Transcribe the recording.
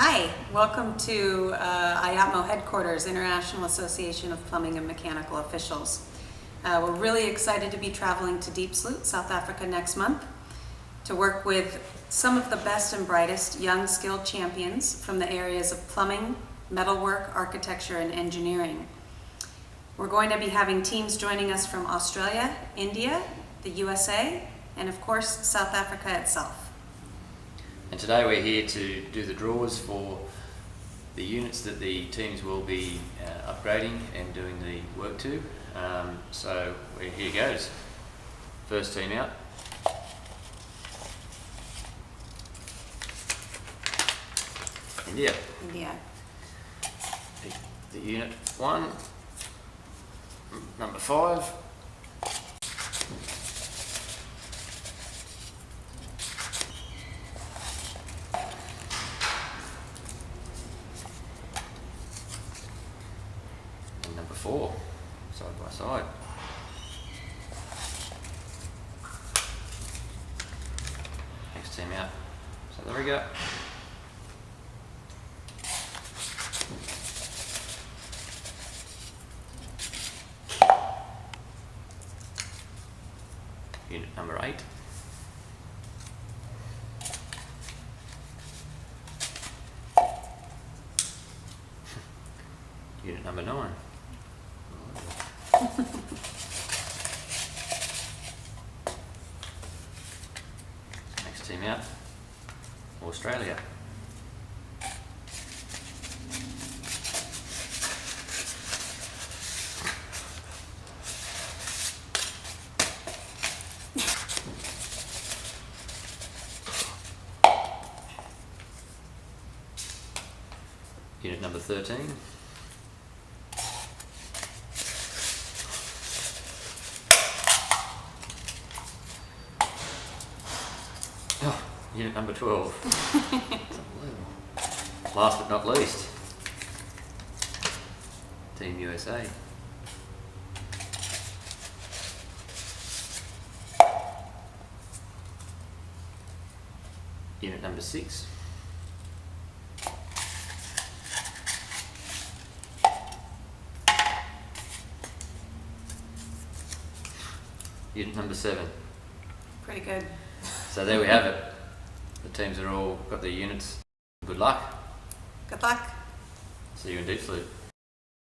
Hi, welcome to IATMO headquarters, International Association of Plumbing and Mechanical Officials. We're really excited to be traveling to Diepsloot, South Africa next month to work with some of the best and brightest young skilled champions from the areas of plumbing, metalwork, architecture, and engineering. We're going to be having teams joining us from Australia, India, the USA, and of course, South Africa itself. And today we're here to do the draws for the units that the teams will be upgrading and doing the work to. So here goes. First team out. India. Pick the unit 1, number 5. Number 4, side by side. Next team out. So there we go. Unit number 8. Unit number 9. Next team out, Australia. Unit number 13. Oh, unit number 12. It's unbelievable. Last but not least, Team USA. Unit number 6. Unit number 7. Pretty good. So there we have it. The teams are all got their units. Good luck. Good luck. See you in Diepsloot.